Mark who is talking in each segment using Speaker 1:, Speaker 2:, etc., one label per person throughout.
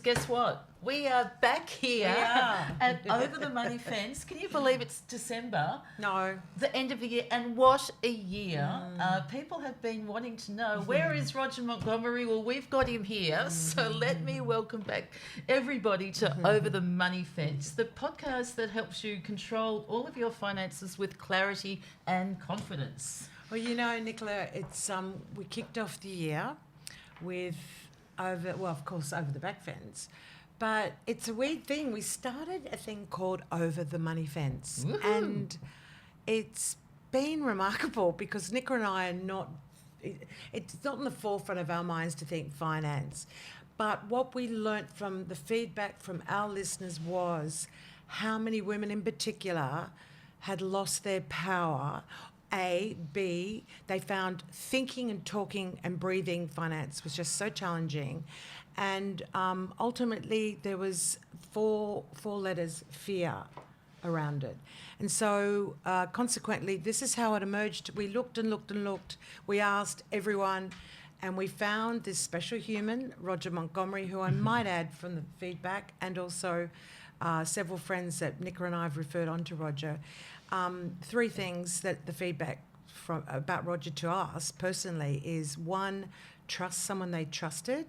Speaker 1: Guess what? We are back here at Over the Money Fence. Can you believe it's December?
Speaker 2: No.
Speaker 1: The end of the year. And what a year. People have been wanting to know, where is Roger Montgomery? Well, we've got him here. So let me welcome back everybody to Over the Money Fence, the podcast that helps you control all of your finances with clarity and confidence.
Speaker 2: Well, you know, Nicola, it's we kicked off the year with over the back fence, but it's a weird thing. We started a thing called Over the Money Fence.
Speaker 1: Woohoo.
Speaker 2: And it's been remarkable because Nicola and I are not, it's not in the forefront of our minds to think finance, but what we learnt from the feedback from our listeners was how many women in particular had lost their power. A, B, they found thinking and talking and breathing finance was just so challenging. And ultimately there was four letters, fear, around it. And so consequently, this is how it emerged. We looked and looked and looked. We asked everyone, and we found this special human, Roger Montgomery, who I might add from the feedback, and also several friends that Nicola and I have referred on to Roger. Three things that the feedback about Roger to us personally is: one, trust someone they trusted.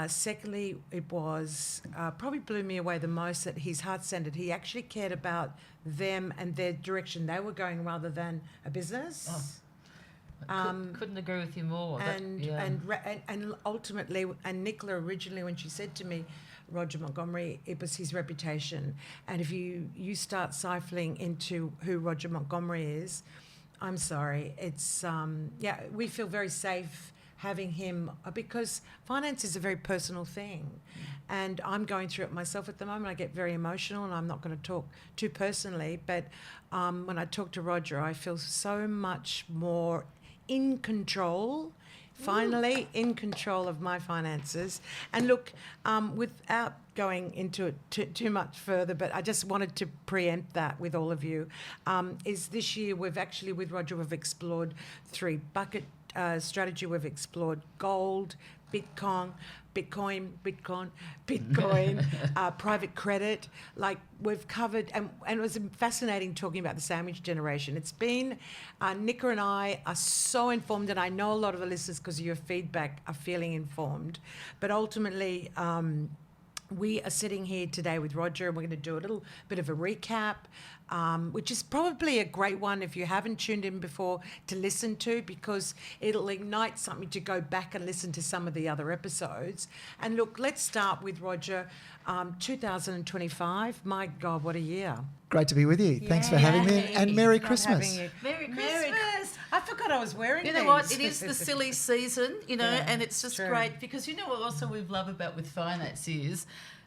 Speaker 2: Secondly, it was probably blew me away the most that he's heart-centered. He actually cared about them and their direction they were going rather than a business.
Speaker 1: Couldn't agree with you more.
Speaker 2: And ultimately, and Nicola originally, when she said to me, Roger Montgomery, it was his reputation. And if you start siphoning into who Roger Montgomery is, I'm sorry, it's, we feel very safe having him because finance is a very personal thing. And I'm going through it myself at the moment. I get very emotional, and I'm not going to talk too personally, but when I talk to Roger, I feel so much more in control, finally in control of my finances. And look, without going into it too much further, but I just wanted to preempt that with all of you, is this year we've actually, with Roger, we've explored three bucket strategy. We've explored gold, Bitcoin, private credit. Like, we've covered, and it was fascinating talking about the sandwich generation. It's been, Nicola and I are so informed, and I know a lot of the listeners, because of your feedback, are feeling informed. But ultimately, we are sitting here today with Roger, and we're going to do a little bit of a recap, which is probably a great one if you haven't tuned in before to listen to, because it'll ignite something to go back and listen to some of the other episodes. And look, let's start with Roger. 2025, my God, what a year.
Speaker 3: Great to be with you. Thanks for having me, and Merry Christmas.
Speaker 1: Merry Christmas.
Speaker 2: I forgot I was wearing these.
Speaker 1: You know what? It is the silly season, and it's just great because you know what also we love about with finance is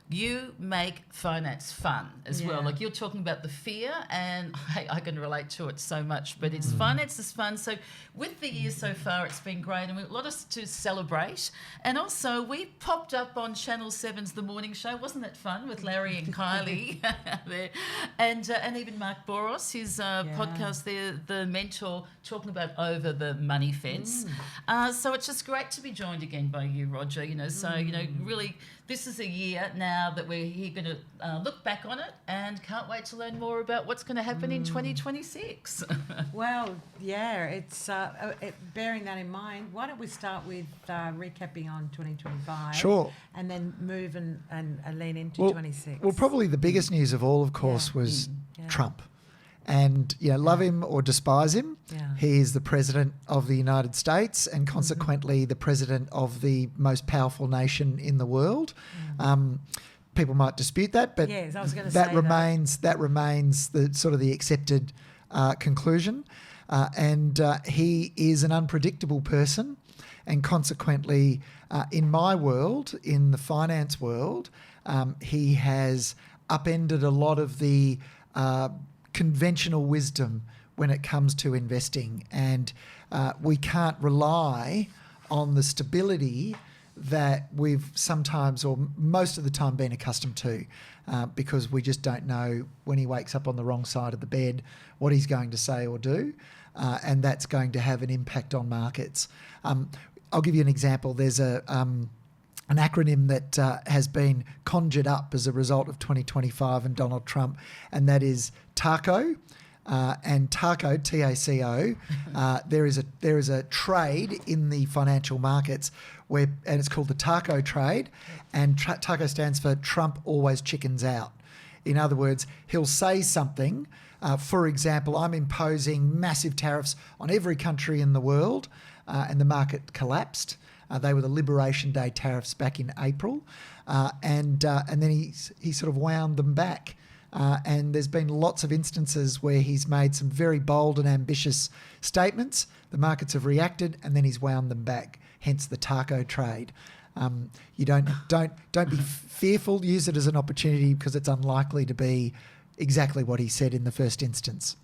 Speaker 1: you make finance fun as well. Like, you're talking about the fear, and I can relate to it so much, but it's finance is fun. So with the year so far, it's been great, and we've a lot to celebrate. And also, we popped up on Channel 7's The Morning Show. Wasn't that fun with Larry and Kylie there? And even Mark Boros, his podcast there, The Mentor, talking about Over the Money Fence. So it's just great to be joined again by you, Roger. Really, this is a year now that we're here going to look back on it, and can't wait to learn more about what's going to happen in 2026.
Speaker 2: Well, it's bearing that in mind, why don't we start with recapping on 2025?
Speaker 3: Sure.
Speaker 2: And then move and lean into 26.
Speaker 3: Well, probably the biggest news of all, of course, was Trump. And, love him or despise him, he is the president of the United States, and consequently the president of the most powerful nation in the world. People might dispute that, but
Speaker 2: I was going to
Speaker 3: that
Speaker 2: say
Speaker 3: remains the sort of the accepted conclusion. And he is an unpredictable person, and consequently, in my world, in the finance world, he has upended a lot of the conventional wisdom when it comes to investing, and we can't rely on the stability that we've sometimes or most of the time been accustomed to, because we just don't know when he wakes up on the wrong side of the bed what he's going to say or do, and that's going to have an impact on markets. I'll give you an example. There's a an acronym that has been conjured up as a result of 2025 and Donald Trump, and that is TACO. And TACO, TACO, there is a trade in the financial markets and it's called the TACO trade, and TACO stands for Trump always chickens out. In other words, he'll say something. For example, I'm imposing massive tariffs on every country in the world, and the market collapsed. They were the Liberation Day tariffs back in April, and then he sort of wound them back. And there's been lots of instances where he's made some very bold and ambitious statements. The markets have reacted, and then he's wound them back. Hence the TACO trade. You don't be fearful. Use it as an opportunity because it's unlikely to be exactly what he said in the first instance.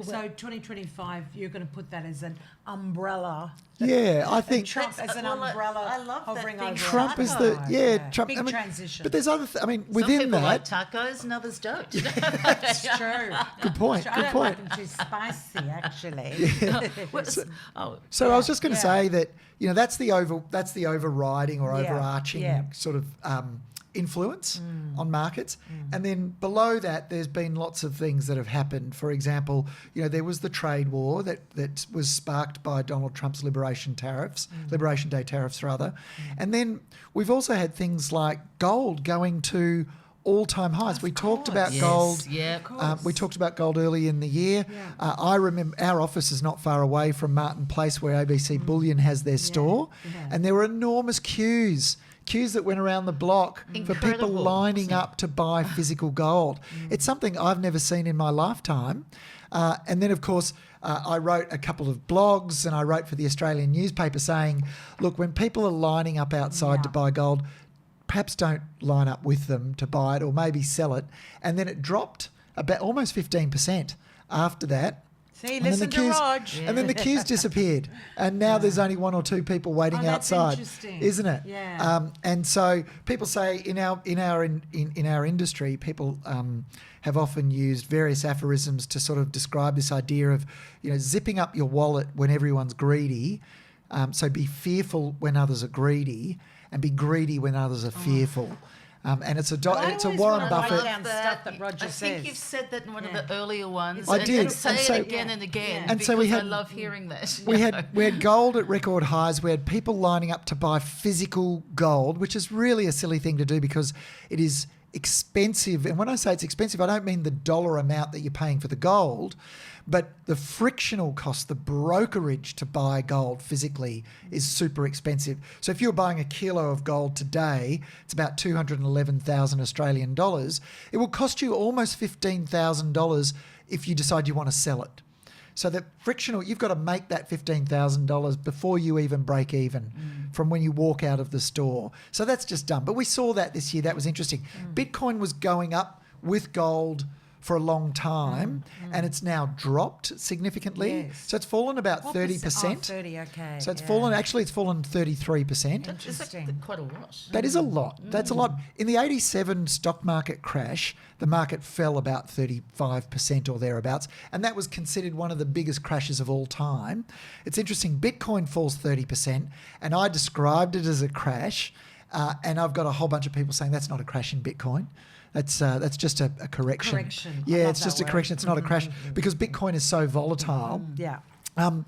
Speaker 2: So 2025, you're going to put that as an umbrella.
Speaker 3: Yeah, I think
Speaker 2: Trump as an umbrella.
Speaker 1: I love that
Speaker 2: hovering
Speaker 1: thing.
Speaker 2: over
Speaker 3: Trump
Speaker 2: it.
Speaker 3: is the Trump.
Speaker 2: Big transition.
Speaker 3: But there's other.
Speaker 1: Some
Speaker 3: within
Speaker 1: people like
Speaker 3: that.
Speaker 1: tacos and others don't.
Speaker 2: It's true.
Speaker 3: Good point.
Speaker 2: I
Speaker 3: Good
Speaker 2: don't
Speaker 3: point.
Speaker 2: like them too spicy, actually.
Speaker 3: So I was just going to
Speaker 2: Yeah.
Speaker 3: say that that's the overriding or
Speaker 2: Yeah,
Speaker 3: overarching
Speaker 2: yeah.
Speaker 3: sort of influence on markets, and then below that there's been lots of things that have happened. For example, there was the trade war that was sparked by Donald Trump's Liberation Day tariffs rather, and then we've also had things like gold going to all-time highs. We talked about
Speaker 1: Yes,
Speaker 3: gold.
Speaker 1: yeah. Of course.
Speaker 3: We talked about gold early in the year.
Speaker 2: Yeah.
Speaker 3: I remember our office is not far away from Martin Place, where ABC Bullion has their store, and there were enormous queues that went around the block for people
Speaker 1: Incredible.
Speaker 3: lining up to buy physical gold. It's something I've never seen in my lifetime. And then, of course, I wrote a couple of blogs and I wrote for the Australian newspaper saying, look, when people are lining up outside to buy gold, perhaps don't line up with them to buy it or maybe sell it. And then it dropped about almost 15% after that.
Speaker 2: See,
Speaker 3: And then
Speaker 2: listen
Speaker 3: the
Speaker 2: to
Speaker 3: queues,
Speaker 2: Rog.
Speaker 3: and then the queues disappeared, and now there's only one or two people waiting
Speaker 2: that's
Speaker 3: outside,
Speaker 2: interesting.
Speaker 3: isn't it?
Speaker 2: Yeah.
Speaker 3: And so people say in our industry, people have often used various aphorisms to sort of describe this idea of zipping up your wallet when everyone's greedy. So be fearful when others are greedy, and be greedy when others are fearful. And it's a
Speaker 2: always
Speaker 3: Warren
Speaker 2: wanna write
Speaker 3: Buffett.
Speaker 2: down stuff that Roger
Speaker 1: I think
Speaker 2: says.
Speaker 1: you've said that in one of the earlier ones.
Speaker 3: I
Speaker 1: and
Speaker 3: did.
Speaker 1: Say
Speaker 3: And so-
Speaker 1: it again and again.
Speaker 3: And so we
Speaker 1: because
Speaker 3: had-
Speaker 1: I love hearing that.
Speaker 3: We had gold at record highs. We had people lining up to buy physical gold, which is really a silly thing to do because it is expensive. And when I say it's expensive, I don't mean the dollar amount that you're paying for the gold, but the frictional cost, the brokerage to buy gold physically is super expensive. So if you're buying a kilo of gold today, it's about 211,000 Australian dollars. It will cost you almost $15,000 if you decide you want to sell it. So the frictional, you've got to make that $15,000 before you even break even from when you walk out of the store. So that's just dumb. But we saw that this year. That was interesting. Bitcoin was going up with gold for a long time, and it's now dropped significantly.
Speaker 2: Yes.
Speaker 3: So it's fallen about
Speaker 2: What
Speaker 3: 30%.
Speaker 2: percent? 30, okay.
Speaker 3: So it's fallen 33%.
Speaker 2: Interesting.
Speaker 1: Quite a lot.
Speaker 3: That is a lot. That's a lot. In the 87 stock market crash, the market fell about 35% or thereabouts, and that was considered one of the biggest crashes of all time. It's interesting, Bitcoin falls 30%, and I described it as a crash, and I've got a whole bunch of people saying that's not a crash in Bitcoin. That's just a correction.
Speaker 2: Correction. I
Speaker 3: Yeah,
Speaker 2: love
Speaker 3: it's just
Speaker 2: that
Speaker 3: a
Speaker 2: word.
Speaker 3: correction. It's not a crash because Bitcoin is so volatile.
Speaker 2: Yeah.
Speaker 3: And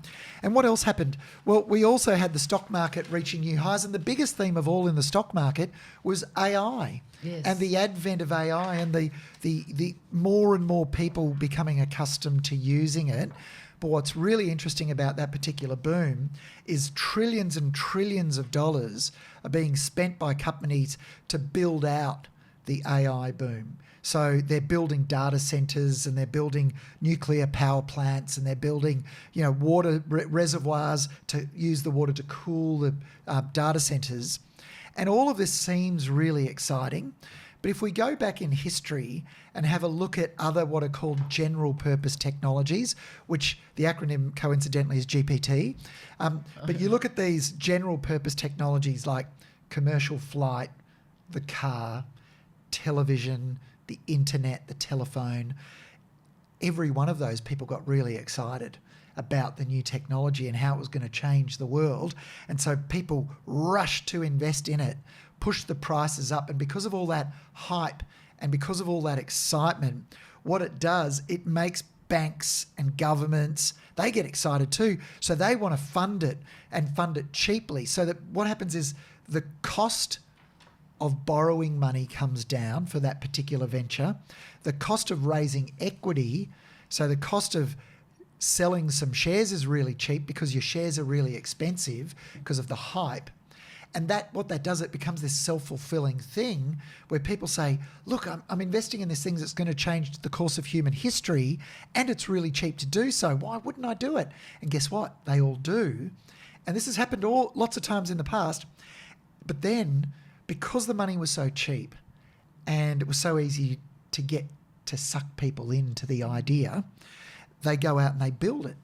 Speaker 3: what else happened? Well, we also had the stock market reaching new highs, and the biggest theme of all in the stock market was AI.
Speaker 1: Yes.
Speaker 3: And the advent of AI and the more and more people becoming accustomed to using it. But what's really interesting about that particular boom is trillions and trillions of dollars are being spent by companies to build out the AI boom. So they're building data centers and they're building nuclear power plants and they're building, water reservoirs to use the water to cool the data centers. And all of this seems really exciting. But if we go back in history and have a look at other what are called general purpose technologies, which the acronym coincidentally is GPT, but you look at these general purpose technologies like commercial flight, the car, television, the internet, the telephone, every one of those people got really excited. about the new technology and how it was going to change the world. And so people rushed to invest in it, pushed the prices up. And because of all that hype and because of all that excitement, what it does, it makes banks and governments, they get excited too. So they want to fund it and fund it cheaply. So that what happens is the cost of borrowing money comes down for that particular venture. The cost of raising equity, so the cost of selling some shares is really cheap because your shares are really expensive because of the hype. And what that does, it becomes this self-fulfilling thing where people say, look, I'm investing in this thing that's going to change the course of human history and it's really cheap to do so. Why wouldn't I do it? And guess what? They all do. And this has happened lots of times in the past. But then, because the money was so cheap and it was so easy to get to suck people into the idea, they go out and they build it.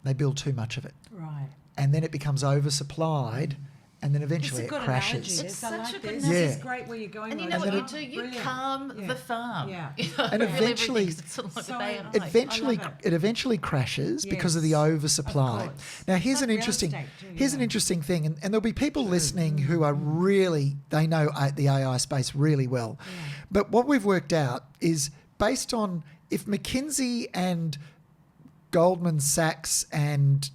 Speaker 3: They build too much of it.
Speaker 2: Right.
Speaker 3: And then it becomes oversupplied. And then eventually it crashes.
Speaker 2: Analogy.
Speaker 1: It's such a good
Speaker 2: this.
Speaker 1: analogy.
Speaker 2: This is great where you're going.
Speaker 1: And you
Speaker 2: with
Speaker 1: know
Speaker 2: it.
Speaker 1: what you do? You
Speaker 2: Brilliant.
Speaker 1: calm the farm.
Speaker 2: Yeah.
Speaker 3: And eventually,
Speaker 1: it's sort of like
Speaker 2: So
Speaker 1: with AI.
Speaker 3: eventually,
Speaker 2: I love
Speaker 3: it eventually crashes because of the
Speaker 2: Yes,
Speaker 3: oversupply.
Speaker 2: of course.
Speaker 3: Now, here's
Speaker 2: Like
Speaker 3: an
Speaker 2: real
Speaker 3: interesting,
Speaker 2: estate too,
Speaker 3: here's an
Speaker 2: yeah.
Speaker 3: interesting thing, and there'll be people listening who are really, they know the AI space really well.
Speaker 2: Yeah.
Speaker 3: But what we've worked out is based on if McKinsey and Goldman Sachs and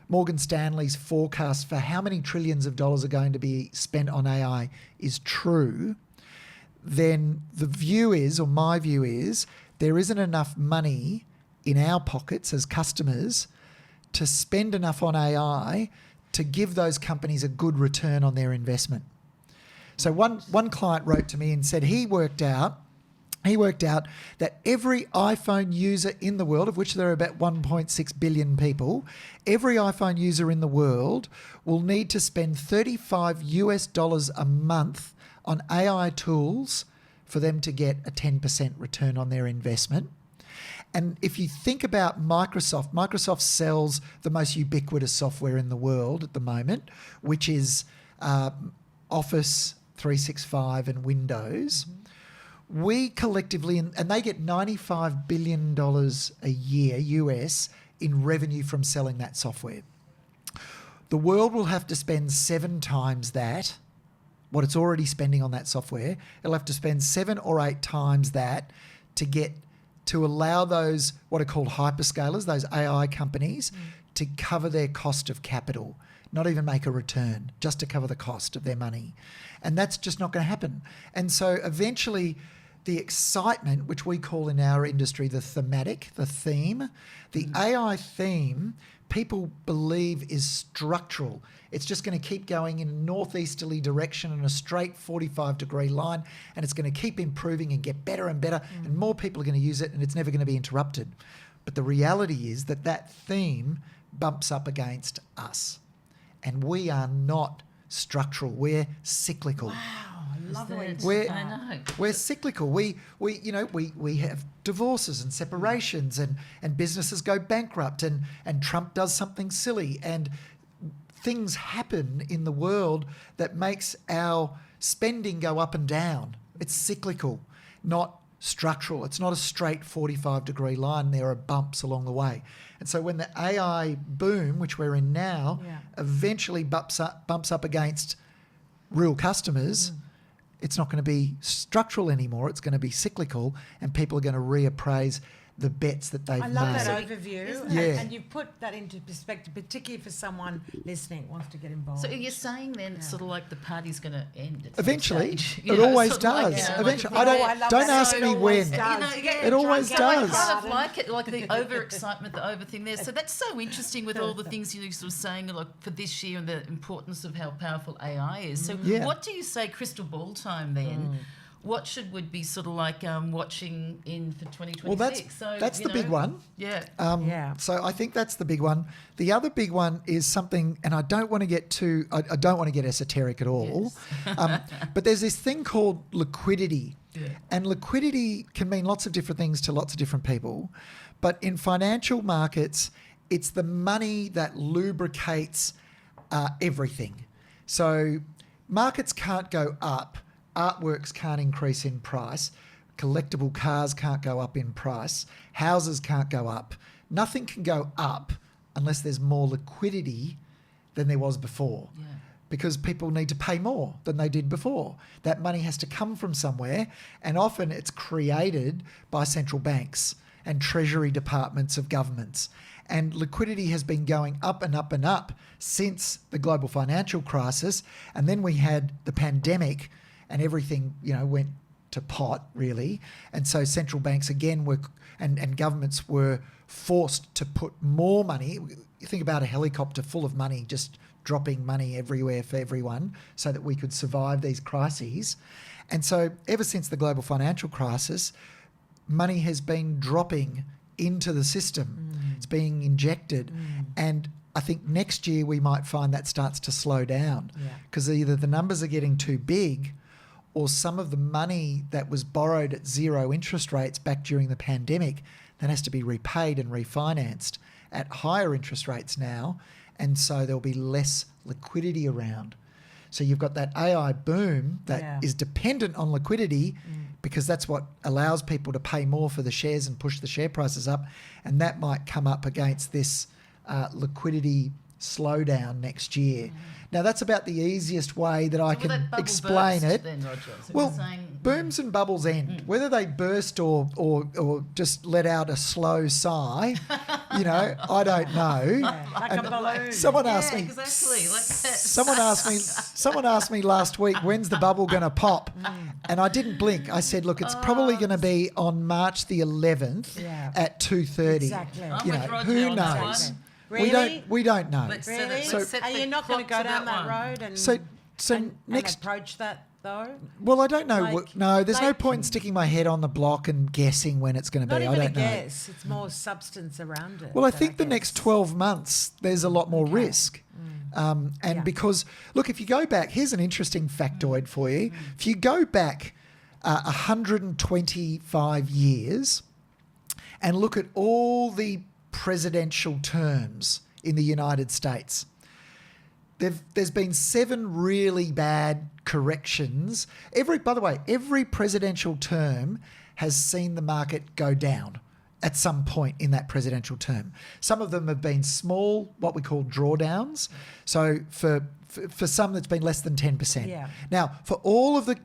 Speaker 3: Morgan Stanley's forecast for how many trillions of dollars are going to be spent on AI is true, then the view is, or my view is, there isn't enough money in our pockets as customers to spend enough on AI to give those companies a good return on their investment. So one client wrote to me and said he worked out that every iPhone user in the world, of which there are about 1.6 billion people, every iPhone user in the world will need to spend $35 a month on AI tools for them to get a 10% return on their investment. And if you think about Microsoft sells the most ubiquitous software in the world at the moment, which is Office 365 and Windows. Mm-hmm. We collectively, and they get $95 billion a year, US, in revenue from selling that software. The world will have to spend 7 times that, what it's already spending on that software. It'll have to spend 7 or 8 times that to allow those, what are called hyperscalers, those AI companies, to cover their cost of capital, not even make a return, just to cover the cost of their money. And that's just not going to happen. And so eventually, the excitement, which we call in our industry the thematic, the theme, the AI theme, people believe is structural. It's just going to keep going in a northeasterly direction in a straight 45-degree line, and it's going to keep improving and get better and better, and more people are going to use it, and it's never going to be interrupted. But the reality is that theme bumps up against us, and we are not structural. We're cyclical.
Speaker 2: Wow. Love the way
Speaker 3: We're cyclical. We have divorces and separations and businesses go bankrupt and Trump does something silly and things happen in the world that makes our spending go up and down. It's cyclical, not structural. It's not a straight 45-degree line. There are bumps along the way. And so when the AI boom, which we're in now, eventually bumps up against real customers, it's not going to be structural anymore. It's going to be cyclical, and people are going to reappraise the bets that they've made.
Speaker 2: I love that overview.
Speaker 3: Yeah.
Speaker 2: And you've put that into perspective, particularly for someone listening who wants to get involved.
Speaker 1: So you're saying then it's sort of like the party's going to end at some
Speaker 3: Eventually,
Speaker 1: stage,
Speaker 3: it always
Speaker 1: sort of like,
Speaker 3: does.
Speaker 1: like
Speaker 3: Eventually,
Speaker 2: I love
Speaker 3: don't
Speaker 2: that.
Speaker 3: ask
Speaker 2: So
Speaker 3: me
Speaker 2: it always
Speaker 3: when.
Speaker 2: does.
Speaker 3: It always
Speaker 1: I
Speaker 3: does.
Speaker 1: kind of like it, like the over-excitement, the over-thing there. So that's so interesting with all the things you're sort of saying, like for this year and the importance of how powerful AI is. So what do you say, crystal ball time then? What should we be sort of like watching in for 2026?
Speaker 3: Well, that's the big one.
Speaker 1: Yeah.
Speaker 3: So I think that's the big one. The other big one is something, and I don't want to get I don't want to get esoteric at all. Yes. But there's this thing called liquidity. Yeah. And liquidity can mean lots of different things to lots of different people. But in financial markets, it's the money that lubricates everything. So markets can't go up. Artworks can't increase in price. Collectible cars can't go up in price. Houses can't go up. nothing can go up unless there's more liquidity than there was before.
Speaker 1: Yeah.
Speaker 3: Because people need to pay more than they did before. That money has to come from somewhere, and often it's created by central banks and treasury departments of governments. And liquidity has been going up and up and up since the global financial crisis. And then we had the pandemic and everything, went to pot, really. And so central banks again and governments were forced to put more money. You think about a helicopter full of money, just dropping money everywhere for everyone so that we could survive these crises. And so ever since the global financial crisis, money has been dropping into the system. It's being injected. And I think next year we might find that starts to slow down because either the numbers are getting too big or some of the money that was borrowed at zero interest rates back during the pandemic then has to be repaid and refinanced at higher interest rates now. And so there'll be less liquidity around. So you've got that AI boom that is dependent on liquidity because that's what allows people to pay more for the shares and push the share prices up. And that might come up against this liquidity slowdown next year. Now, that's about the easiest way that I can explain it.
Speaker 1: Then, Roger? So
Speaker 3: well, booms and bubbles end. Whether they burst or just let out a slow sigh, I don't know.
Speaker 2: Like a balloon.
Speaker 3: Someone asked me.
Speaker 1: Exactly. Like that.
Speaker 3: Someone asked me last week, when's the bubble going to pop? And I didn't blink. I said, look, it's probably going to be on March the 11th at 2:30.
Speaker 2: Exactly.
Speaker 3: Who knows?
Speaker 2: Really?
Speaker 3: We don't know.
Speaker 2: Really?
Speaker 1: So,
Speaker 2: are you not going to go down that road and
Speaker 3: next
Speaker 2: approach that though?
Speaker 3: Well, I don't know. No, there's no point in sticking my head on the block and guessing when it's going to be.
Speaker 2: Not even
Speaker 3: I don't know.
Speaker 2: guess. It's more substance around it.
Speaker 3: Well, I think the next 12 months there's a lot more risk. Because, look, if you go back, here's an interesting factoid for you. If you go back 125 years and look at all the presidential terms in the United States, there's been 7 really bad corrections. By the way, every presidential term has seen the market go down at some point in that presidential term. Some of them have been small, what we call drawdowns. So for some, that's been less than 10%.
Speaker 2: Yeah.
Speaker 3: Now, for all of the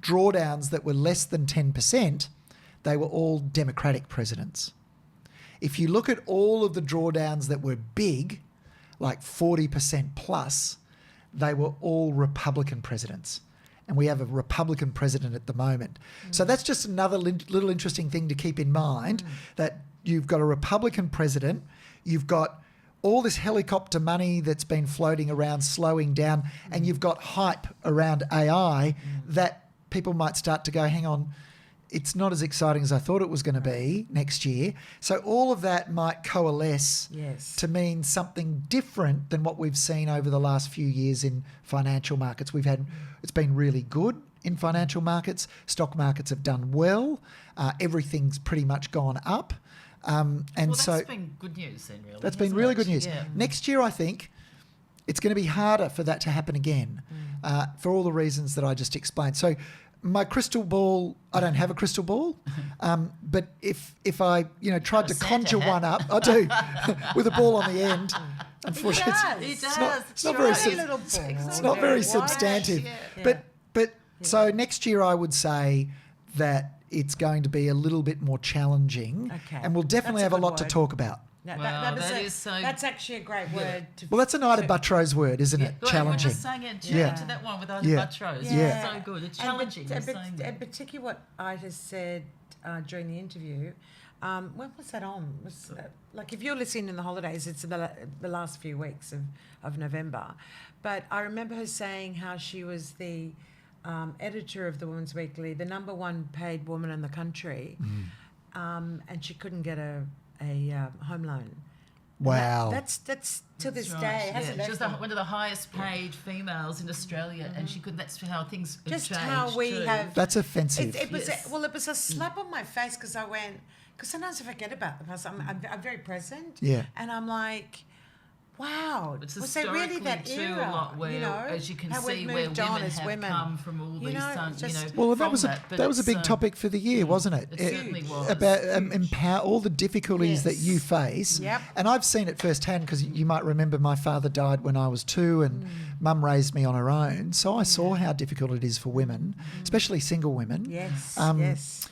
Speaker 3: drawdowns that were less than 10%, they were all Democratic presidents. If you look at all of the drawdowns that were big, like 40% plus, they were all Republican presidents. And we have a Republican president at the moment. So that's just another little interesting thing to keep in mind, that you've got a Republican president, you've got all this helicopter money that's been floating around slowing down, and you've got hype around AI that people might start to go, hang on, it's not as exciting as I thought it was going to be next year. So all of that might coalesce to mean something different than what we've seen over the last few years in financial markets. It's been really good in financial markets. Stock markets have done well. Everything's pretty much gone up.
Speaker 1: That's been good news then, really.
Speaker 3: That's been really good news. Yeah. Next year, I think, it's going to be harder for that to happen again for all the reasons that I just explained. So my crystal ball, I don't have a crystal ball, but if I tried to conjure one up, I do, with a ball on the end. Unfortunately, it's not very substantive. Yeah. But so next year I would say that it's going to be a little bit more challenging, and we'll definitely have a lot to talk about.
Speaker 2: That's actually a great word.
Speaker 3: That's an Ida Buttrose word, isn't it? Challenging.
Speaker 1: We're just saying it to that one with Ida Buttrose.
Speaker 2: Yeah.
Speaker 1: So good. It's challenging.
Speaker 2: And particularly what Ida said during the interview. When was that on? Like if you're listening in the holidays, it's the last few weeks of November. But I remember her saying how she was the editor of the Women's Weekly, the #1 paid woman in the country, and she couldn't get a home loan.
Speaker 3: Wow.
Speaker 2: That's to this day, hasn't it?
Speaker 1: She was one of the highest paid females in Australia, and she could. That's how things have
Speaker 2: just
Speaker 1: changed.
Speaker 2: How we have.
Speaker 3: That's offensive.
Speaker 2: It was a slap on my face because sometimes I forget about the past. I'm very present.
Speaker 3: Yeah.
Speaker 2: And I'm like, Wow.
Speaker 1: It's
Speaker 2: Was there
Speaker 1: historically
Speaker 2: really that
Speaker 1: too
Speaker 2: era?
Speaker 1: a lot where,
Speaker 2: you know,
Speaker 1: as you can
Speaker 2: how we've
Speaker 1: see, where
Speaker 2: moved on
Speaker 1: women
Speaker 2: as
Speaker 1: have
Speaker 2: women.
Speaker 1: come from all
Speaker 2: You
Speaker 1: these
Speaker 2: know,
Speaker 1: sons,
Speaker 2: just-
Speaker 3: Well, that
Speaker 1: from
Speaker 3: was a big
Speaker 1: but
Speaker 3: topic for the year, wasn't it?
Speaker 1: It certainly was.
Speaker 3: About empower all the difficulties that you
Speaker 2: Yes.
Speaker 3: face.
Speaker 2: Yep.
Speaker 3: And I've seen it firsthand because you might remember my father died when I was 2 and mum raised me on her own. So I saw how difficult it is for women, especially single women.
Speaker 2: Yes,
Speaker 3: yes.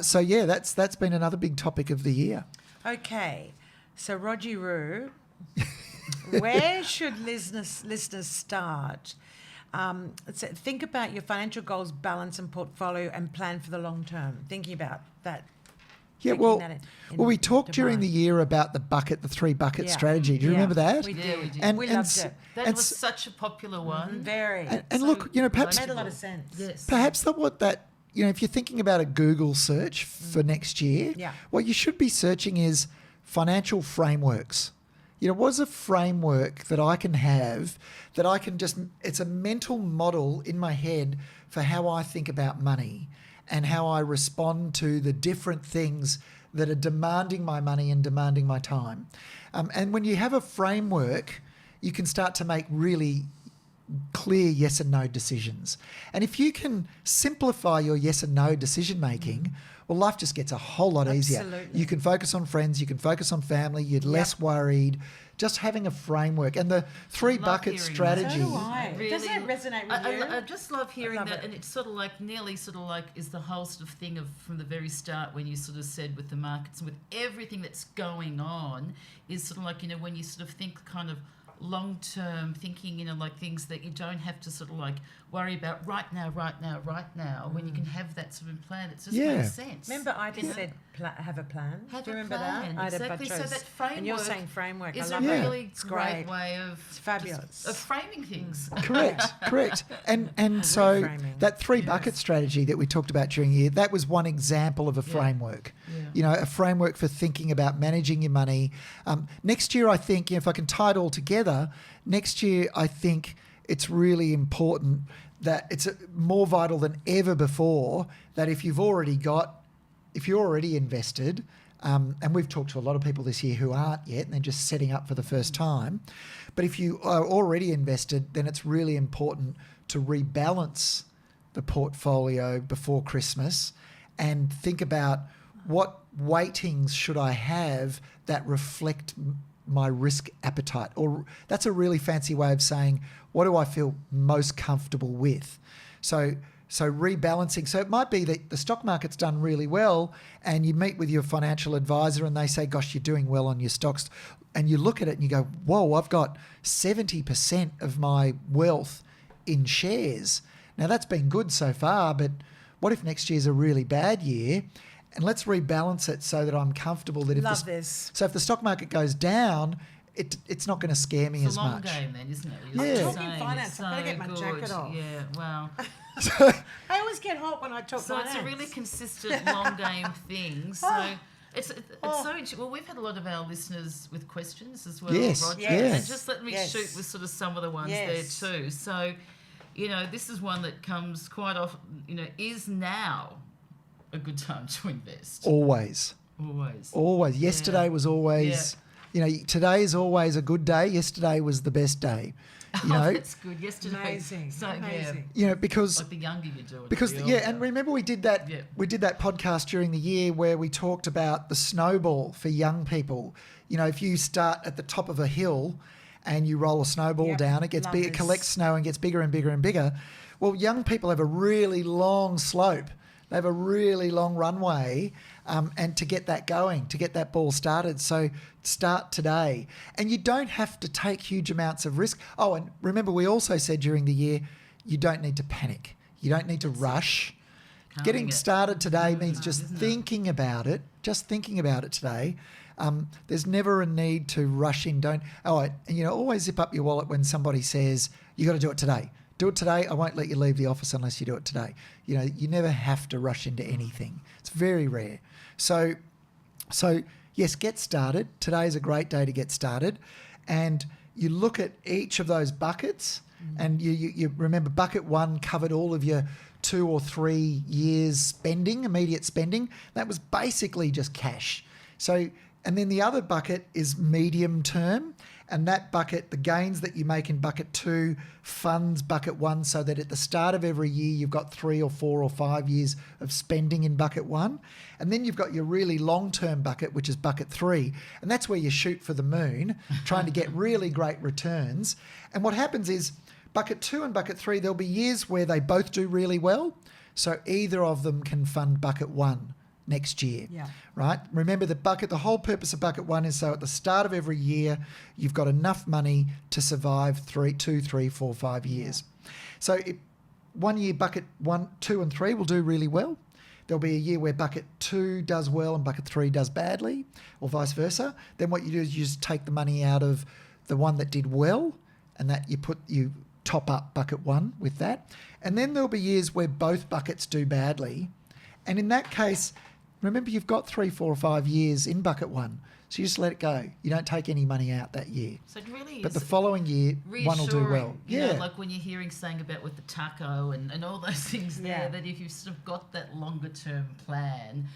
Speaker 3: So, yeah, that's been another big topic of the year.
Speaker 2: Okay. So, Roger Roo, where should listeners start? Think about your financial goals, balance and portfolio, and plan for the long term. Thinking about that.
Speaker 3: Yeah,
Speaker 2: taking
Speaker 3: well,
Speaker 2: that
Speaker 3: we talked
Speaker 2: into
Speaker 3: during
Speaker 2: mind.
Speaker 3: the year about the 3-bucket
Speaker 2: Yeah.
Speaker 3: strategy. Do you
Speaker 2: Yeah.
Speaker 3: remember that?
Speaker 2: We did.
Speaker 1: Yeah, we did.
Speaker 3: And-
Speaker 2: we
Speaker 3: and
Speaker 2: loved
Speaker 3: s-
Speaker 2: it.
Speaker 1: That
Speaker 3: and
Speaker 1: was
Speaker 3: s-
Speaker 1: such a popular one.
Speaker 2: Very.
Speaker 3: And look, perhaps
Speaker 2: Made a lot of sense.
Speaker 1: Yes.
Speaker 3: Perhaps if you're thinking about a Google search for next year,
Speaker 2: Yeah.
Speaker 3: what you should be searching is financial frameworks. What is a framework that I can have that I can it's a mental model in my head for how I think about money and how I respond to the different things that are demanding my money and demanding my time. And when you have a framework, you can start to make really clear yes and no decisions. And if you can simplify your yes and no decision making, well, life just gets a whole lot easier.
Speaker 2: Absolutely.
Speaker 3: You can focus on friends, you can focus on family, you're less worried. Just having a framework and the 3-bucket
Speaker 1: hearing that.
Speaker 3: strategy.
Speaker 2: So do I. Doesn't it resonate with you?
Speaker 1: I just love hearing
Speaker 2: love
Speaker 1: that,
Speaker 2: it.
Speaker 1: and it's sort of like nearly sort of like is the whole sort of thing of from the very start when you sort of said with the markets and with everything that's going on is sort of like when you sort of think kind of long-term thinking, like things that you don't have to sort of like worry about right now, when you can have that sort of plan. It just makes sense.
Speaker 2: Remember, I just said have a plan.
Speaker 1: Have
Speaker 2: Do you
Speaker 1: a
Speaker 2: remember
Speaker 1: plan,
Speaker 2: that? I had
Speaker 1: exactly.
Speaker 2: a
Speaker 1: So
Speaker 2: bunch
Speaker 1: that
Speaker 2: of, and you're
Speaker 1: framework
Speaker 2: saying framework.
Speaker 1: It's
Speaker 2: I
Speaker 1: a
Speaker 2: love it.
Speaker 1: really
Speaker 2: It's
Speaker 1: great way of
Speaker 2: It's fabulous.
Speaker 1: of framing things.
Speaker 3: Correct. And so
Speaker 2: Reframing.
Speaker 3: that 3-bucket strategy that we talked about during the year, that was one example of a framework.
Speaker 1: Yeah.
Speaker 3: A framework for thinking about managing your money. Next year, I think, if I can tie it all together, next year, I think it's really important that it's more vital than ever before that if you're already invested, and we've talked to a lot of people this year who aren't yet and they're just setting up for the first time. But if you are already invested, then it's really important to rebalance the portfolio before Christmas and think about what weightings should I have that reflect my risk appetite. Or that's a really fancy way of saying, what do I feel most comfortable with? So rebalancing. So it might be that the stock market's done really well and you meet with your financial advisor and they say, gosh, you're doing well on your stocks. And you look at it and you go, whoa, I've got 70% of my wealth in shares. Now that's been good so far, but what if next year's a really bad year? And let's rebalance it so that I'm comfortable that if So if the stock market goes down, it's not going to scare me as much.
Speaker 1: It's a long game then, isn't it?
Speaker 3: Yeah.
Speaker 2: Talking finance, I've got to get my jacket off.
Speaker 1: Yeah, wow.
Speaker 2: I always get hot when I talk
Speaker 1: So
Speaker 2: finance.
Speaker 1: it's a really consistent long game thing. So it's so interesting. Well, we've had a lot of our listeners with questions as well,
Speaker 3: Yes,
Speaker 1: Roger.
Speaker 3: yes.
Speaker 1: And just let me shoot with sort of some of the ones there too. So, this is one that comes quite often, is now a good time to invest?
Speaker 3: Always. Yesterday was always, today is always a good day. Yesterday was the best day.
Speaker 1: That's good. Yesterday.
Speaker 2: Amazing.
Speaker 1: So,
Speaker 2: Amazing.
Speaker 3: Because
Speaker 1: like the younger you do it.
Speaker 3: Because
Speaker 1: the older.
Speaker 3: and remember we did that podcast during the year where we talked about the snowball for young people. If you start at the top of a hill and you roll a snowball down, it gets big, it collects snow and gets bigger and bigger and bigger. Well, young people have a really long slope. They have a really long runway, and to get that going, to get that ball started. So start today. And you don't have to take huge amounts of risk. Oh, and remember we also said during the year, you don't need to panic. You don't need to rush. Getting started today means just thinking about it, today. There's never a need to rush in. Always zip up your wallet when somebody says, you got to do it today. Do it today. I won't let you leave the office unless you do it today. You never have to rush into anything. It's very rare. So yes, get started. Today is a great day to get started. And you look at each of those buckets and you remember bucket 1 covered all of your 2 or 3 years spending, immediate spending. That was basically just cash. So, and then the other bucket is medium term. and that bucket, the gains that you make in bucket 2 funds bucket 1, so that at the start of every year you've got 3 or 4 or 5 years of spending in bucket 1. And then you've got your really long-term bucket, which is bucket 3. And that's where you shoot for the moon, trying to get really great returns. And what happens is bucket 2 and bucket 3, there'll be years where they both do really well. So either of them can fund bucket 1 next year, right? Remember the whole purpose of bucket 1 is so at the start of every year, you've got enough money to survive 2, 3, 4, 5 years. So 1 year bucket 1, 2 and 3 will do really well. There'll be a year where bucket 2 does well and bucket 3 does badly, or vice versa. Then what you do is you just take the money out of the one that did well, and that you top up bucket 1 with that. And then there'll be years where both buckets do badly. And in that case, remember, you've got 3, 4 or 5 years in bucket 1. So you just let it go. You don't take any money out that year.
Speaker 1: So it really
Speaker 3: But
Speaker 1: is
Speaker 3: the following year, one will do well.
Speaker 1: You know, like when you're hearing saying about with the taco and all those things there, that if you've sort of got that longer term plan,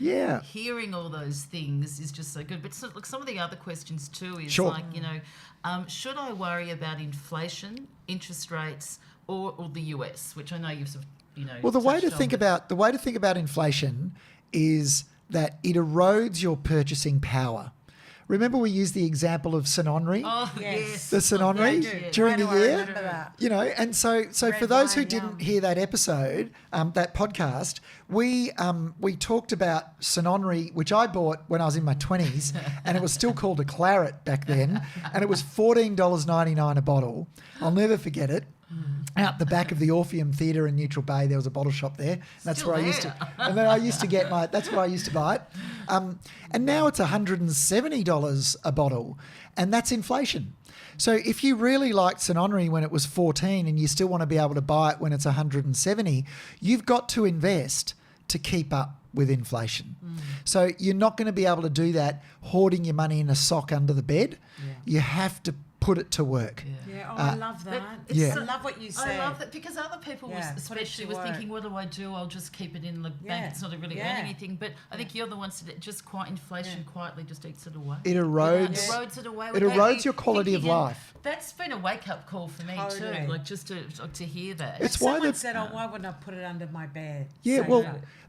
Speaker 1: hearing all those things is just so good. But so, look, some of the other questions too is like, you know, should I worry about inflation, interest rates, or the US, which I know you've sort of, you know.
Speaker 3: Well, the way to think about inflation is that it erodes your purchasing power. Remember, we used the example of St. Henri?
Speaker 1: Oh, yes.
Speaker 3: The St. Henri during the year.
Speaker 2: Remember that.
Speaker 3: You know, and so for those who didn't hear that episode, that podcast, we talked about St. Henri, which I bought when I was in my 20s, and it was still called a claret back then, and it was $14.99 a bottle. I'll never forget it. Out the back of the Orpheum Theatre in Neutral Bay, there was a bottle shop there. That's where I used to, and then I used to get that's where I used to buy it. And now it's $170 a bottle, and that's inflation. So if you really liked St. Henri when it was 14 and you still want to be able to buy it when it's 170, you've got to invest to keep up with inflation. So you're not going to be able to do that hoarding your money in a sock under the bed. You have to put it to work.
Speaker 2: I love that. I love what you said.
Speaker 1: I love that because other people, especially, were thinking, what do? I'll just keep it in the bank. It's not really earn anything. But I think you're the ones that just inflation quietly just eats it away.
Speaker 3: It erodes
Speaker 1: it away.
Speaker 3: It erodes your quality of life.
Speaker 1: That's been a wake-up call for me too, like just to hear that.
Speaker 2: It's why someone said, why wouldn't I put it under my bed?
Speaker 3: Yeah,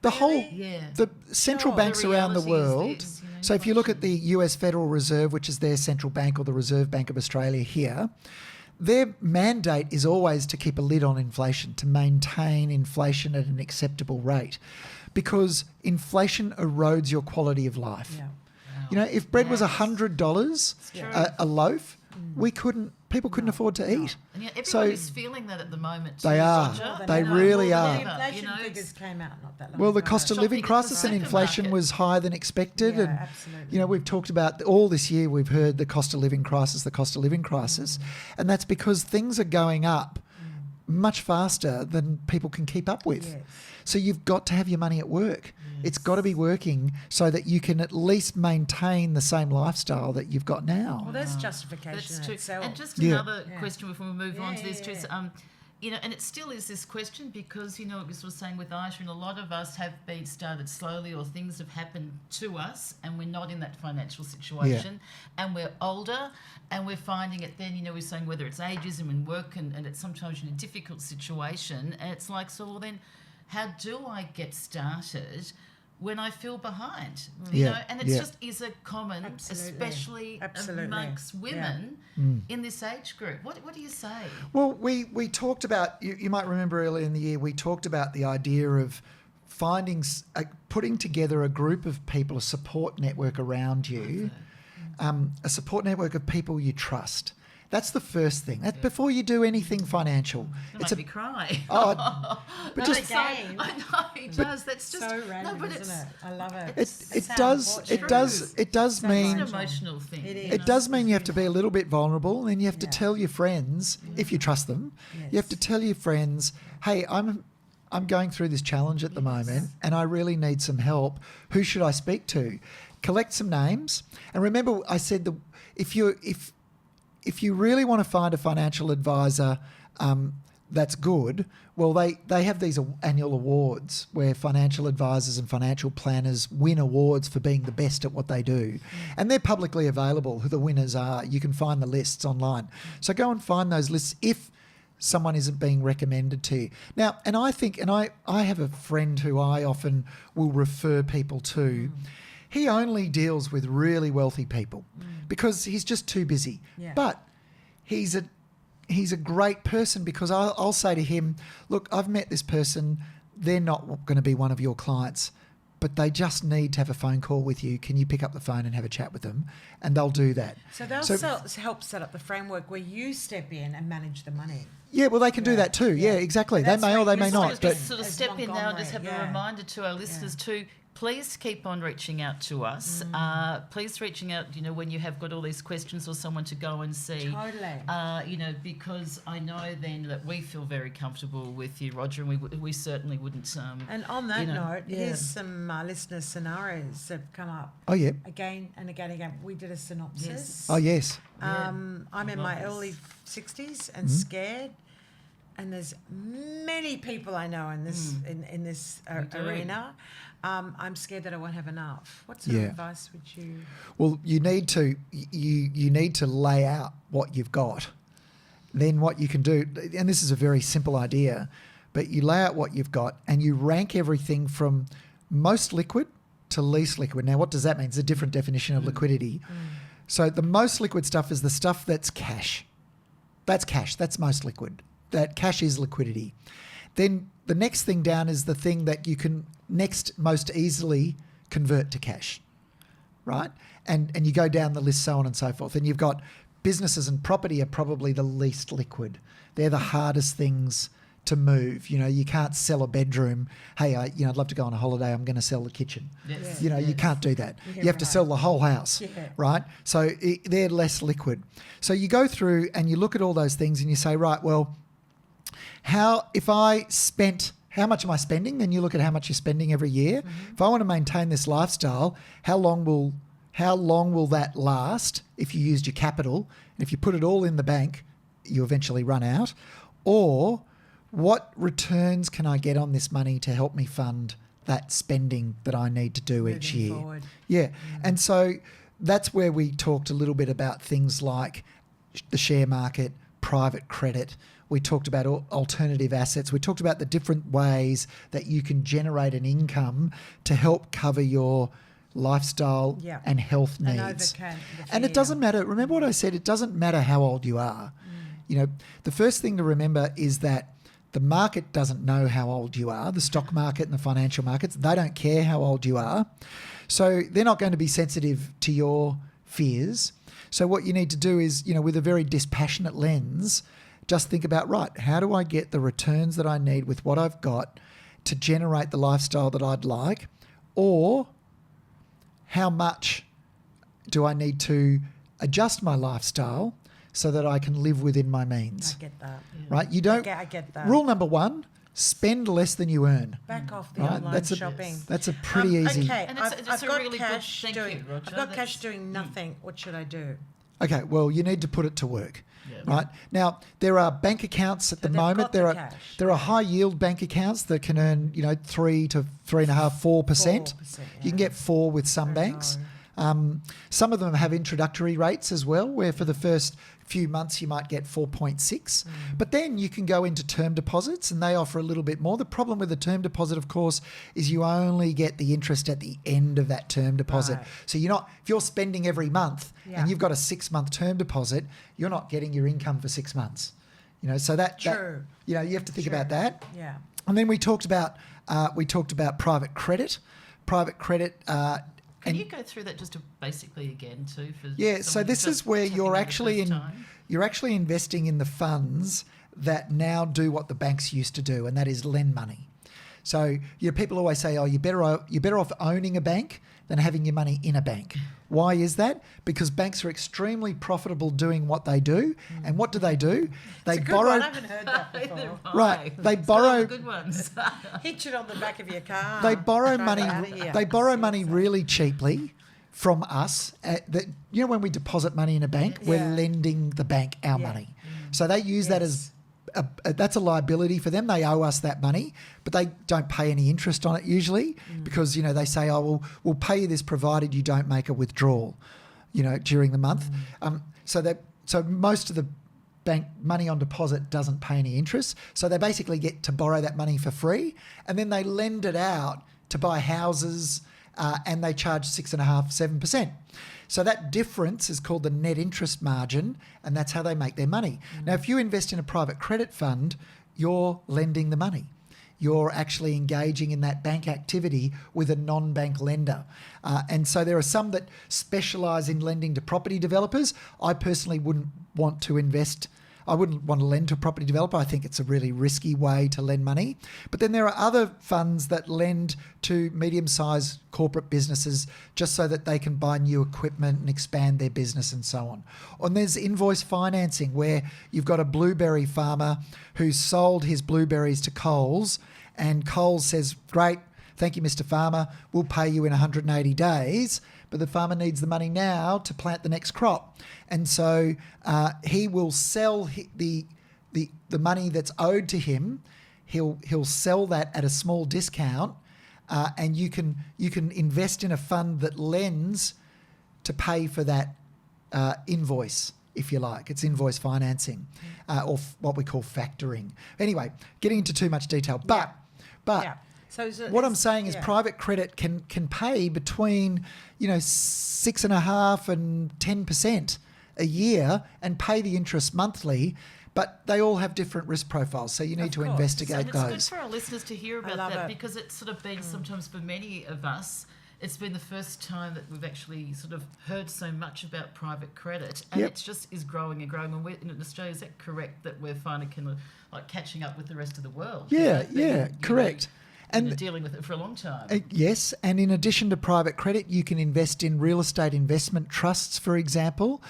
Speaker 3: the central banks around the world. So if you look at the US Federal Reserve, which is their central bank, or the Reserve Bank of Australia here, their mandate is always to keep a lid on inflation, to maintain inflation at an acceptable rate, because inflation erodes your quality of life.
Speaker 2: Yeah.
Speaker 3: You know, if bread was $100 a loaf, people couldn't afford to eat.
Speaker 1: And yet everybody's feeling that at the moment.
Speaker 3: They are. They really are.
Speaker 2: The inflation figures came out not that long
Speaker 3: Well, the
Speaker 2: ago.
Speaker 3: cost of living crisis and inflation was higher than expected.
Speaker 2: Yeah,
Speaker 3: and,
Speaker 2: absolutely.
Speaker 3: you know, we've talked about all this year, we've heard the cost of living crisis. And that's because things are going up much faster than people can keep up with.
Speaker 2: Yes.
Speaker 3: So you've got to have your money at work. It's got to be working so that you can at least maintain the same lifestyle that you've got now.
Speaker 2: Well, there's justification in itself.
Speaker 1: And just another question before we move on to this too. You know, and it still is this question because, you know, it was sort of saying with Aisha, and a lot of us have been started slowly, or things have happened to us and we're not in that financial situation and we're older and we're finding it then, you know, we're saying whether it's ageism and work and it's sometimes in a difficult situation, and it's like, so well then how do I get started when I feel behind, you know, and it just is a common, especially amongst women in this age group. What do you say?
Speaker 3: Well, we talked about, you might remember earlier in the year, we talked about the idea of putting together a group of people, a support network around you, a support network of people you trust. That's the first thing. That's before you do anything financial.
Speaker 1: It makes me cry.
Speaker 3: But just
Speaker 1: I know it does. That's just
Speaker 2: so random,
Speaker 1: but
Speaker 2: isn't it? I love it.
Speaker 3: It does mean
Speaker 1: it's an emotional thing.
Speaker 3: It does mean you have to be a little bit vulnerable, and you have to tell your friends, if you trust them, you have to tell your friends, hey, I'm going through this challenge at the moment and I really need some help. Who should I speak to? Collect some names. And remember, I said if you really want to find a financial advisor, that's good. Well, they have these annual awards where financial advisors and financial planners win awards for being the best at what they do. And they're publicly available, who the winners are. You can find the lists online. So go and find those lists if someone isn't being recommended to you. Now, and I think, and I have a friend who I often will refer people to. He only deals with really wealthy people because he's just too busy.
Speaker 2: Yeah.
Speaker 3: But he's a great person because I'll say to him, look, I've met this person. They're not going to be one of your clients, but they just need to have a phone call with you. Can you pick up the phone and have a chat with them? And they'll do that.
Speaker 2: So they'll help set up the framework where you step in and manage the money.
Speaker 3: Yeah, well, they can do that too. Yeah, exactly. They may or they may not. But
Speaker 1: Just sort of step in now and just have a reminder to our listeners too. Please keep on reaching out to us. Please reaching out, when you have got all these questions or someone to go and see.
Speaker 2: Totally.
Speaker 1: Because I know then that we feel very comfortable with you, Roger, and we certainly wouldn't.
Speaker 2: And on that note, here's some listener scenarios that have come up.
Speaker 3: Oh, yeah.
Speaker 2: Again and again and again. We did a synopsis.
Speaker 1: Yes.
Speaker 3: Oh, yes.
Speaker 2: I'm in my early 60s and scared. And there's many people I know in this in this arena. I'm scared that I won't have enough. What sort of advice would you?
Speaker 3: Well, you need to lay out what you've got. Then what you can do, and this is a very simple idea, but you lay out what you've got and you rank everything from most liquid to least liquid. Now, what does that mean? It's a different definition of liquidity. So the most liquid stuff is the stuff that's cash. That's cash. That's most liquid. That cash is liquidity. Then the next thing down is the thing that you can next most easily convert to cash, right? And you go down the list, so on and so forth. And you've got businesses and property are probably the least liquid. They're the hardest things to move. You can't sell a bedroom. Hey, I'd love to go on a holiday. I'm going to sell the kitchen.
Speaker 1: Yes.
Speaker 3: You can't do that. You have to sell the whole house, right? So they're less liquid. So you go through and you look at all those things and you say, right, well, how much am I spending? Then you look at how much you're spending every year. If I want to maintain this lifestyle, how long will that last if you used your capital? And if you put it all in the bank, you eventually run out. Or what returns can I get on this money to help me fund that spending that I need to do each year?
Speaker 2: Forward.
Speaker 3: Yeah. And so that's where we talked a little bit about things like the share market, private credit. We talked about alternative assets. We talked about the different ways that you can generate an income to help cover your lifestyle and health needs. And it doesn't matter. Remember what I said? It doesn't matter how old you are. The first thing to remember is that the market doesn't know how old you are. The stock market and the financial markets, they don't care how old you are. So they're not going to be sensitive to your fears. So what you need to do is, with a very dispassionate lens, just think about, right, how do I get the returns that I need with what I've got to generate the lifestyle that I'd like? Or how much do I need to adjust my lifestyle so that I can live within my means?
Speaker 2: I get that.
Speaker 3: Right? You don't.
Speaker 2: I get that.
Speaker 3: Rule number one, spend less than you earn.
Speaker 2: Back off the online shopping.
Speaker 3: That's a pretty easy.
Speaker 2: Okay,
Speaker 1: And
Speaker 2: I've
Speaker 1: a
Speaker 2: got
Speaker 1: really
Speaker 2: cash
Speaker 1: good,
Speaker 2: doing.
Speaker 1: Roger.
Speaker 2: I've got cash doing nothing. What should I do?
Speaker 3: Okay, well, you need to put it to work.
Speaker 1: Yeah.
Speaker 3: Right now, there are bank accounts at the moment. There are high yield bank accounts that can earn 3 to 3.5%, 4%. You can get 4 with some banks. Some of them have introductory rates as well, where for the first few months you might get 4.6. But then you can go into term deposits and they offer a little bit more. The problem with a term deposit, of course, is you only get the interest at the end of that term deposit.
Speaker 2: Right.
Speaker 3: So if you're spending every month and you've got a 6-month term deposit, you're not getting your income for 6 months. So that you have to think about that.
Speaker 2: Yeah.
Speaker 3: And then we talked about private credit. Private credit.
Speaker 1: Can you go through that just basically again too?
Speaker 3: So this is where you're actually investing in the funds that now do what the banks used to do, and that is lend money. So people always say, "Oh, you're better off owning a bank than having your money in a bank." Why is that? Because banks are extremely profitable doing what they do, and what do? They borrow.
Speaker 2: I haven't heard that before.
Speaker 3: Right, they borrow.
Speaker 1: Good ones.
Speaker 2: Hitch it on the back of your car.
Speaker 3: They borrow money. They borrow money really cheaply from us. When we deposit money in a bank, we're lending the bank our money. So they use that as that's a liability for them. They owe us that money, but they don't pay any interest on it usually because, they say, oh, we'll pay you this provided you don't make a withdrawal, during the month. So most of the bank money on deposit doesn't pay any interest. So they basically get to borrow that money for free, and then they lend it out to buy houses, and they charge 6.5%, 7%. So that difference is called the net interest margin, and that's how they make their money. Now, if you invest in a private credit fund, you're lending the money. You're actually engaging in that bank activity with a non-bank lender. And so there are some that specialise in lending to property developers. I personally wouldn't want to lend to a property developer. I think it's a really risky way to lend money. But then there are other funds that lend to medium-sized corporate businesses just so that they can buy new equipment and expand their business and so on. And there's invoice financing, where you've got a blueberry farmer who sold his blueberries to Coles, and Coles says, great, thank you, Mr. Farmer, we'll pay you in 180 days. But the farmer needs the money now to plant the next crop. And so he will sell the money that's owed to him. He'll sell that at a small discount, and you can invest in a fund that lends to pay for that invoice, if you like. It's invoice financing, or what we call factoring. Anyway, getting into too much detail, but.
Speaker 2: So
Speaker 3: what I'm saying is private credit can pay between 6.5% and 10% a year and pay the interest monthly, but they all have different risk profiles, so you need to investigate those.
Speaker 1: It's good for our listeners to hear about that because it's sort of been sometimes for many of us, it's been the first time that we've actually sort of heard so much about private credit, and it just is growing and growing. And we're in Australia, is that correct, that we're finally catching up with the rest of the world?
Speaker 3: Yeah, correct.
Speaker 1: And dealing with it for a long time.
Speaker 3: Yes, and in addition to private credit, you can invest in real estate investment trusts, for example.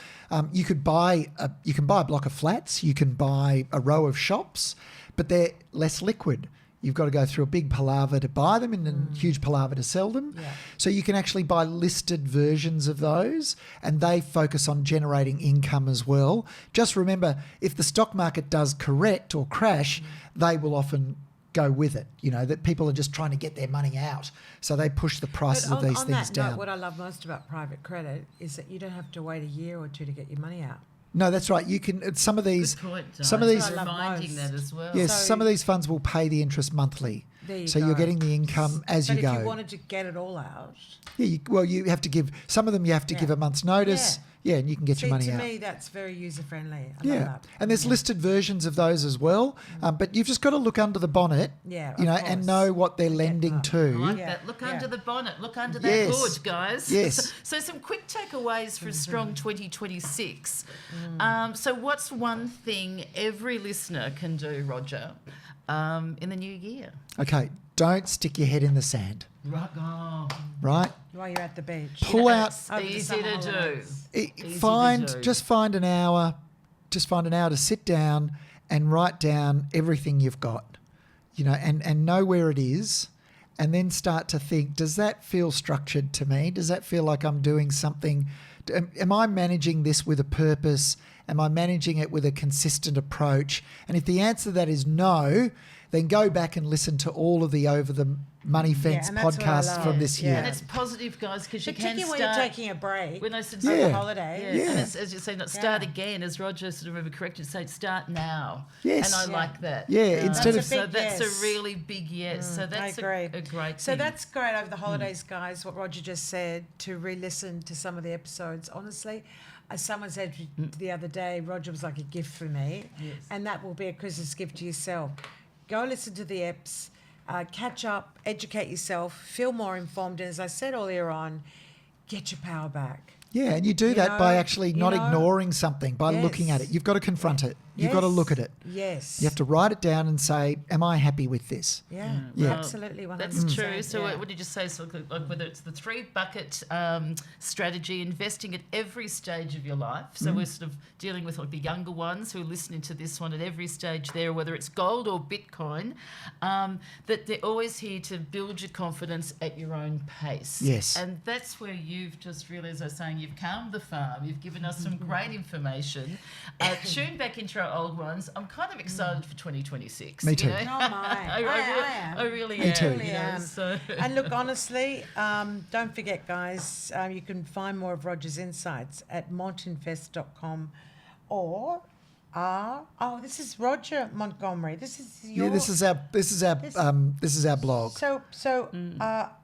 Speaker 3: You can buy a block of flats, you can buy a row of shops, but they're less liquid. You've got to go through a big palaver to buy them and a huge palaver to sell them. Yeah. So you can actually buy listed versions of those, and they focus on generating income as well. Just remember, if the stock market does correct or crash, they will often go with it, that people are just trying to get their money out. So they push the prices of these things
Speaker 2: on that
Speaker 3: down.
Speaker 2: note, what I love most about private credit is that you don't have to wait a year or two to get your money out.
Speaker 3: No, that's right. You can some of these
Speaker 1: Good point,
Speaker 3: some of these
Speaker 1: reminding that as well.
Speaker 3: Yes, some of these funds will pay the interest monthly. So you're getting the income as you go.
Speaker 2: But if you wanted to get it all out,
Speaker 3: you have to give some of them. You have to give a month's notice. Yeah, and you can get your money out.
Speaker 2: To me, that's very user friendly. I
Speaker 3: love that. And there's listed versions of those as well. But you've just got to look under the bonnet. And know what they're lending to.
Speaker 1: I like that. Look under the bonnet. Look under that hood, guys.
Speaker 3: Yes.
Speaker 1: So some quick takeaways for a strong 2026. So what's one thing every listener can do, Roger, in the new year?
Speaker 3: Okay, don't stick your head in the sand. Right?
Speaker 2: While you're at the beach.
Speaker 3: Pull out.
Speaker 1: Easy to do.
Speaker 3: Find an hour to sit down and write down everything you've got, and know where it is, and then start to think, does that feel structured to me? Does that feel like I'm doing something? Am I managing this with a purpose? Am I managing it with a consistent approach? And if the answer to that is no, then go back and listen to all of the Over the Money Fence podcasts from this year.
Speaker 1: And it's positive, guys, because you can start...
Speaker 2: when you're taking a break,
Speaker 1: when I said
Speaker 2: over holiday.
Speaker 1: And as you say, not start again, as Roger sort of remember corrected, say start now.
Speaker 3: Yes.
Speaker 1: And I like that.
Speaker 3: Instead of...
Speaker 1: So that's a really big yes. So that's a great thing.
Speaker 2: So that's great over the holidays, guys, what Roger just said, to re-listen to some of the episodes. Honestly, as someone said the other day, Roger was like a gift for me. Yes. And that will be a Christmas gift to yourself. Go listen to the EPs, catch up, educate yourself, feel more informed. And as I said earlier on, get your power back.
Speaker 3: Yeah, and you do that by actually not ignoring something, by looking at it. You've got to confront it. You've got to look at it.
Speaker 2: Yes.
Speaker 3: You have to write it down and say, am I happy with this?
Speaker 2: Yeah, absolutely. 100%.
Speaker 1: That's true. So what did you say? So like whether it's the 3-bucket strategy, investing at every stage of your life. So we're sort of dealing with like the younger ones who are listening to this one at every stage there, whether it's gold or Bitcoin, that they're always here to build your confidence at your own pace.
Speaker 3: Yes.
Speaker 1: And that's where you've just really, as I was saying, and you've calmed the farm. You've given us some great information. Tune back into our old ones. I'm kind of excited for 2026.
Speaker 3: Me too.
Speaker 1: You know?
Speaker 2: Oh, my.
Speaker 1: I really
Speaker 3: Me
Speaker 1: am.
Speaker 3: too.
Speaker 1: You
Speaker 2: Really
Speaker 1: know,
Speaker 2: am.
Speaker 1: so.
Speaker 2: And look, honestly, don't forget, guys, you can find more of Roger's insights at montinvest.com or this is Roger Montgomery. This is your...
Speaker 3: Yeah, this is our blog.
Speaker 2: So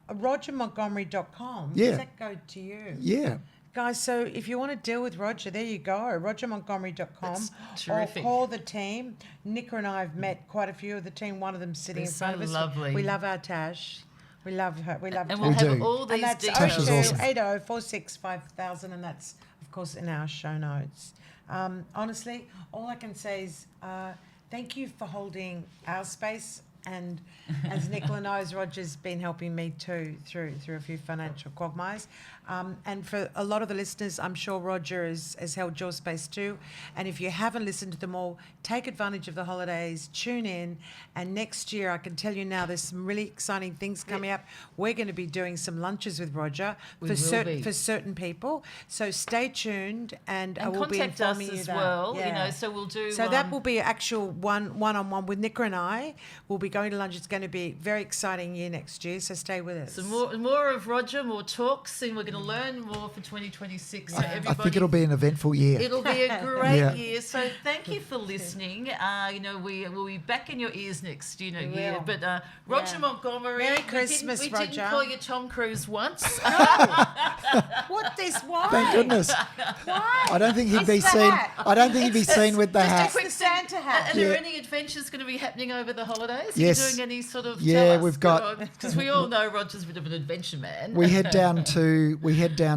Speaker 2: rogermontgomery.com.
Speaker 3: Yeah.
Speaker 2: Does that go to you?
Speaker 3: Yeah.
Speaker 2: Guys, so if you want to deal with Roger, there you go, rogermontgomery.com.
Speaker 1: That's
Speaker 2: Or
Speaker 1: terrific.
Speaker 2: call the team. Nicola and I have met quite a few of the team. One of them sitting
Speaker 1: They're
Speaker 2: in front
Speaker 1: so
Speaker 2: of us.
Speaker 1: lovely.
Speaker 2: We love our Tash. We love her. We love
Speaker 1: And
Speaker 2: Tash.
Speaker 1: we'll
Speaker 3: We
Speaker 1: have
Speaker 3: do.
Speaker 1: all
Speaker 2: And
Speaker 1: these
Speaker 2: that's
Speaker 3: Tash is
Speaker 1: details.
Speaker 3: awesome.
Speaker 2: 0280465000, and that's, of course, in our show notes. Honestly, all I can say is thank you for holding our space. And as Nicola knows, Roger's been helping me too through a few financial quagmires. And for a lot of the listeners, I'm sure Roger has held your space too. And if you haven't listened to them all, take advantage of the holidays, tune in. And next year, I can tell you now, there's some really exciting things coming up. We're going to be doing some lunches with Roger
Speaker 1: We
Speaker 2: for
Speaker 1: will be.
Speaker 2: certain people. So stay tuned, and I
Speaker 1: And
Speaker 2: will be
Speaker 1: contact us
Speaker 2: informing you
Speaker 1: as
Speaker 2: that.
Speaker 1: well.
Speaker 2: Yeah.
Speaker 1: You know, so we'll do.
Speaker 2: So that will be actual one-on-one with Nicola and I. We'll be going to lunch. It's going to be a very exciting year next year, so stay with us.
Speaker 1: So more of Roger, more talks, and we're going to learn more for 2026. So everybody,
Speaker 3: I think it'll be an eventful year.
Speaker 1: It'll be a great
Speaker 3: Yeah.
Speaker 1: year. So thank you for listening. You know, we'll be back in your ears next year.
Speaker 2: will.
Speaker 1: But Roger
Speaker 2: Yeah.
Speaker 1: Montgomery,
Speaker 2: Merry Christmas,
Speaker 1: we
Speaker 2: Roger.
Speaker 1: didn't call you Tom Cruise once.
Speaker 2: What this? Why?
Speaker 3: Thank goodness.
Speaker 2: Why?
Speaker 3: I don't think he'd
Speaker 2: It's
Speaker 3: be
Speaker 2: the
Speaker 3: seen.
Speaker 2: hat.
Speaker 3: I don't think he'd be seen with the
Speaker 1: Just a
Speaker 3: hat.
Speaker 1: quick
Speaker 2: It's the Santa hat.
Speaker 1: Are there
Speaker 3: Yeah.
Speaker 1: any adventures going to be happening over the holidays?
Speaker 3: Yes.
Speaker 1: Are you doing any sort of?
Speaker 3: Yeah,
Speaker 1: tell us,
Speaker 3: we've got-
Speaker 1: because we all know Roger's a bit of an adventure man.
Speaker 3: We head down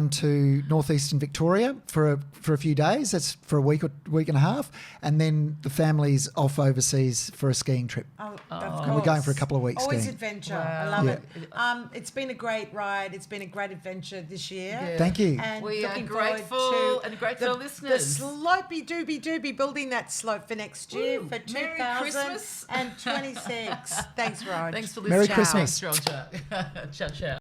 Speaker 3: to northeastern Victoria for a few days. That's for a week and a half, and then the family's off overseas for a skiing trip.
Speaker 2: Oh, of course.
Speaker 3: And we're going for a couple of weeks
Speaker 2: Always
Speaker 3: skiing.
Speaker 2: adventure.
Speaker 1: Wow.
Speaker 2: I love
Speaker 3: Yeah.
Speaker 2: it. It's been a great ride. It's been a great adventure this year.
Speaker 1: Yeah.
Speaker 3: Thank you.
Speaker 2: And
Speaker 1: We are
Speaker 2: looking
Speaker 1: grateful
Speaker 2: forward to
Speaker 1: and grateful
Speaker 2: the,
Speaker 1: to listeners.
Speaker 2: The slopey doobie building that slope for next year
Speaker 1: Ooh,
Speaker 2: for
Speaker 1: Merry
Speaker 2: 2026. Thanks, Rog.
Speaker 1: Thanks for listening.
Speaker 3: Merry
Speaker 2: Ciao.
Speaker 3: Christmas.
Speaker 1: Thanks, Roger. Ciao, ciao.